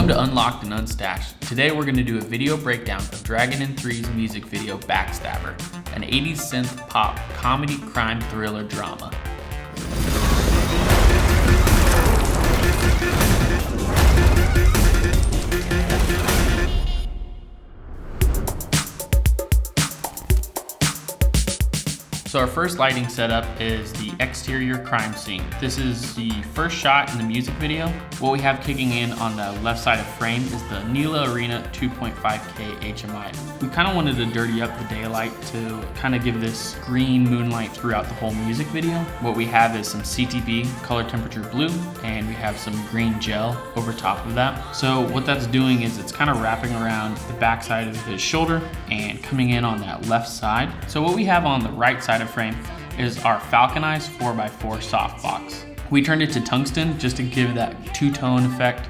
Welcome to Unlocked and Unstashed. Today we're going to do a video breakdown of Dragon and Three's music video Backstabber, an 80s synth pop comedy crime thriller drama. So our first lighting setup is the exterior crime scene. This is the first shot in the music video. What we have kicking in on the left side of frame is the Nila Arena 2.5K HMI. We kind of wanted to dirty up the daylight to kind of give this green moonlight throughout the whole music video. What we have is some CTB, color temperature blue, and we have some green gel over top of that. So what that's doing is it's kind of wrapping around the backside of his shoulder and coming in on that left side. So what we have on the right side of frame is our Falconized 4x4 softbox. We turned it to tungsten just to give that two-tone effect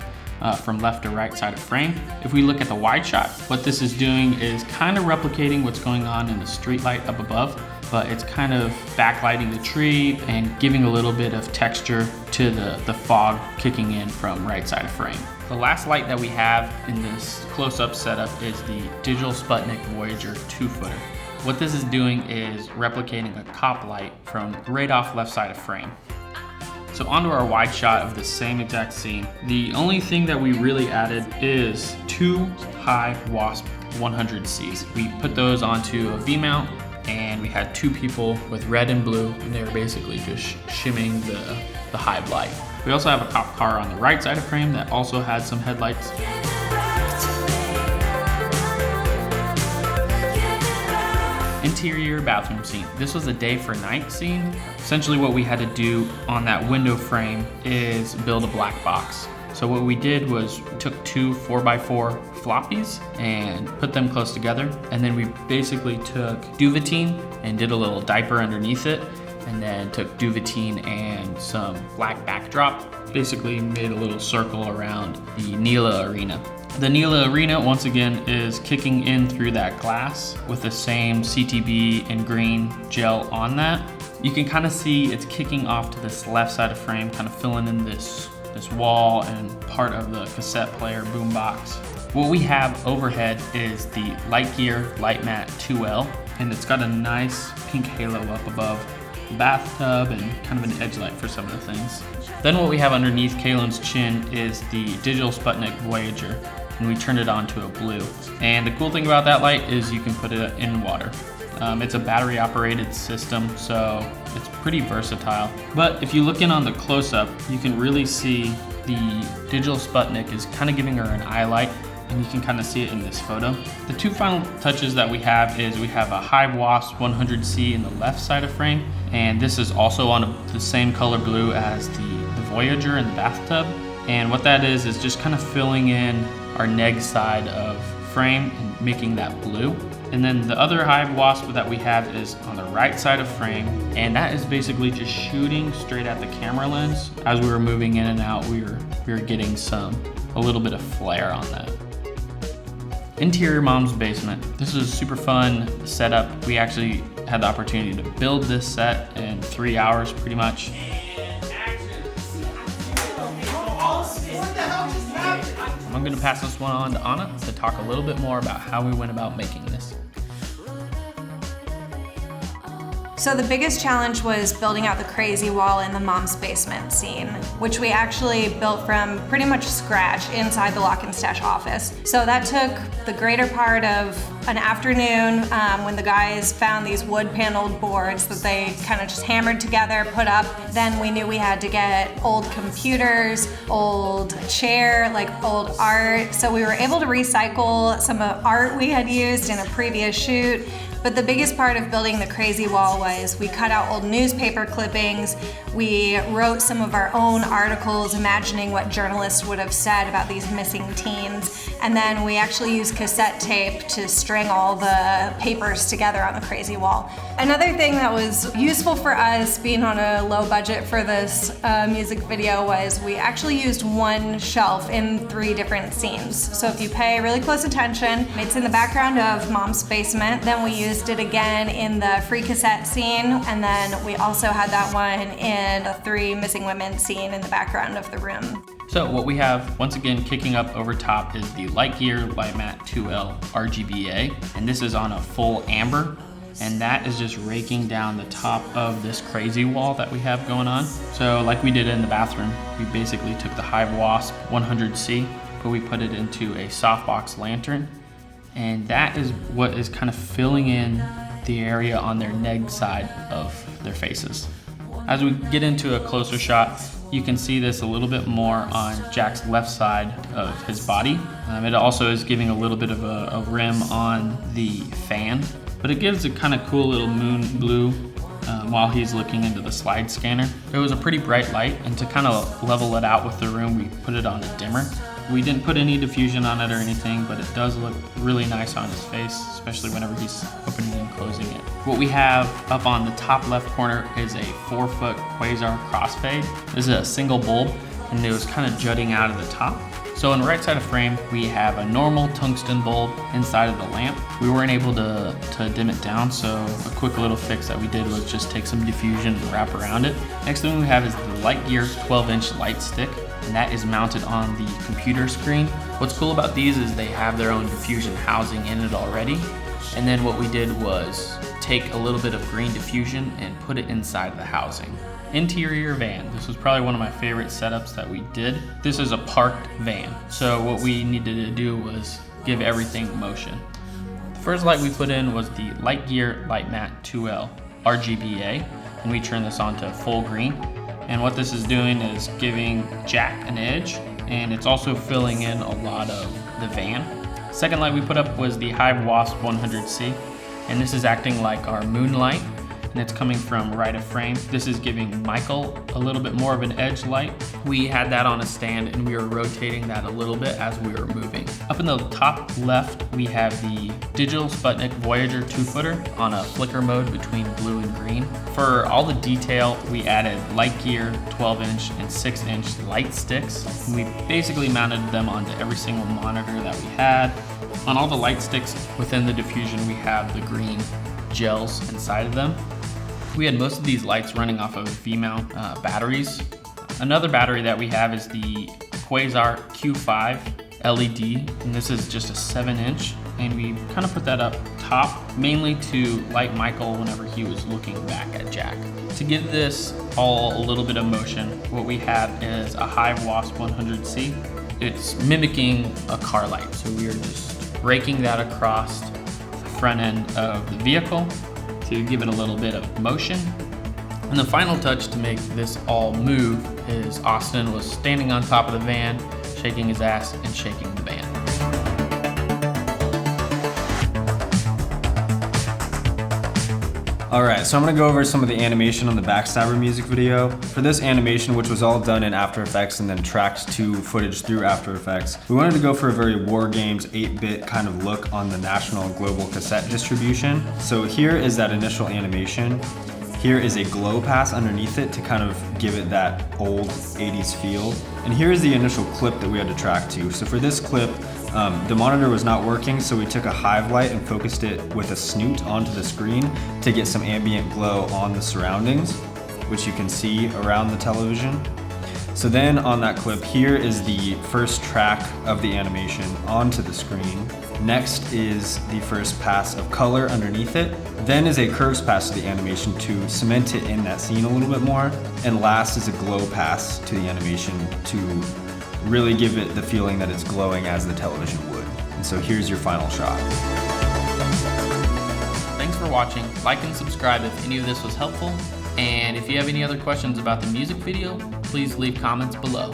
from left to right side of frame. If we look at the wide shot, what this is doing is kind of replicating what's going on in the street light up above, but it's kind of backlighting the tree and giving a little bit of texture to the fog kicking in from right side of frame. The last light that we have in this close-up setup is the Digital Sputnik Voyager 2-footer. What this is doing is replicating a cop light from right off left side of frame. So onto our wide shot of the same exact scene. The only thing that we really added is two high wasp 100Cs. We put those onto a V-mount and we had two people with red and blue and they were basically just shimming the hive light. We also have a cop car on the right side of frame that also had some headlights. Interior bathroom scene. This was a day for night scene. Essentially what we had to do on that window frame is build a black box. So what we did was we took two 4x4 floppies and put them close together. And then we basically took Duvetine and did a little diaper underneath it. And then took Duvetine and some black backdrop. Basically made a little circle around the Nila Arena. The Nila Arena, once again, is kicking in through that glass with the same CTB and green gel on that. You can kind of see it's kicking off to this left side of frame, kind of filling in this wall and part of the cassette player boombox. What we have overhead is the Lightgear Lightmat 2L, and it's got a nice pink halo up above the bathtub and kind of an edge light for some of the things. Then what we have underneath Kaylinn's chin is the Digital Sputnik Voyager, and we turned it on to a blue. And the cool thing about that light is you can put it in water. It's a battery operated system, so it's pretty versatile. But if you look in on the close-up, you can really see the Digital Sputnik is kind of giving her an eye light, and you can kind of see it in this photo. The two final touches that we have is we have a Hive Wasp 100C in the left side of frame, and this is also on the same color blue as the Voyager in the bathtub. And what that is just kind of filling in our neg side of frame and making that blue. And then the other Hive Wasp that we have is on the right side of frame, and that is basically just shooting straight at the camera lens. As we were moving in and out, we were getting a little bit of flare on that. Interior Mom's Basement. This is a super fun setup. We actually had the opportunity to build this set in 3 hours pretty much. I'm going to pass this one on to Anna to talk a little bit more about how we went about making this. So the biggest challenge was building out the crazy wall in the mom's basement scene, which we actually built from pretty much scratch inside the Locke and Stache office. So that took the greater part of an afternoon when the guys found these wood paneled boards that they kind of just hammered together, put up. Then we knew we had to get old computers, old chair, like old art. So we were able to recycle some of art we had used in a previous shoot. But the biggest part of building the crazy wall was we cut out old newspaper clippings, we wrote some of our own articles imagining what journalists would have said about these missing teens, and then we actually used cassette tape to string all the papers together on the crazy wall. Another thing that was useful for us being on a low budget for this music video was we actually used one shelf in 3 different scenes. So if you pay really close attention, it's in the background of Mom's basement, then we used it again in the free cassette scene, and then we also had that one in the 3 missing women scene in the background of the room. So what we have, once again, kicking up over top is the Lightgear Light Matte 2L RGBA, and this is on a full amber, and that is just raking down the top of this crazy wall that we have going on. So like we did in the bathroom, we basically took the Hive Wasp 100C, but we put it into a softbox lantern, and that is what is kind of filling in the area on their neg side of their faces. As we get into a closer shot, you can see this a little bit more on Jack's left side of his body. It also is giving a little bit of a rim on the fan, but it gives a kind of cool little moon blue while he's looking into the slide scanner. It was a pretty bright light, and to kind of level it out with the room, we put it on a dimmer. We didn't put any diffusion on it or anything, but it does look really nice on his face, especially whenever he's opening and closing it. What we have up on the top left corner is a 4-foot Quasar crossfade. This is a single bulb, and it was kind of jutting out of the top. So on the right side of frame, we have a normal tungsten bulb inside of the lamp. We weren't able to dim it down, so a quick little fix that we did was just take some diffusion and wrap around it. Next thing we have is the Lightgear 12-inch light stick, and that is mounted on the computer screen. What's cool about these is they have their own diffusion housing in it already. And then what we did was take a little bit of green diffusion and put it inside the housing. Interior van. This was probably one of my favorite setups that we did. This is a parked van. So what we needed to do was give everything motion. The first light we put in was the Lightgear Light Matte 2L RGBA, and we turned this on to full green. And what this is doing is giving Jack an edge, and it's also filling in a lot of the van. Second light we put up was the Hive Wasp 100C, and this is acting like our moonlight, and it's coming from right of frame. This is giving Michael a little bit more of an edge light. We had that on a stand, and we were rotating that a little bit as we were moving. Up in the top left, we have the Digital Sputnik Voyager 2-footer on a flicker mode between blue and green. For all the detail, we added Lightgear 12-inch and 6-inch light sticks. We basically mounted them onto every single monitor that we had. On all the light sticks within the diffusion, we have the green gels inside of them. We had most of these lights running off of V-mount batteries. Another battery that we have is the Quasar Q5 LED, and this is just a 7-inch, and we kind of put that up top mainly to light Michael whenever he was looking back at Jack. To give this all a little bit of motion, what we have is a Hive Wasp 100C. It's mimicking a car light, so we are just raking that across the front end of the vehicle to give it a little bit of motion. And the final touch to make this all move is Austin was standing on top of the van, shaking his ass and shaking the van. Alright, so I'm going to go over some of the animation on the Backstabber music video. For this animation, which was all done in After Effects and then tracked to footage through After Effects, we wanted to go for a very War Games 8-bit kind of look on the national and global cassette distribution. So here is that initial animation. Here is a glow pass underneath it to kind of give it that old 80s feel. And here is the initial clip that we had to track to. So for this clip, the monitor was not working, so we took a Hive light and focused it with a snoot onto the screen to get some ambient glow on the surroundings, which you can see around the television. So then on that clip, here is the first track of the animation onto the screen. Next is the first pass of color underneath it. Then is a curves pass to the animation to cement it in that scene a little bit more. And last is a glow pass to the animation to really give it the feeling that it's glowing as the television would. And so here's your final shot. Thanks for watching. Like and subscribe if any of this was helpful. And if you have any other questions about the music video, please leave comments below.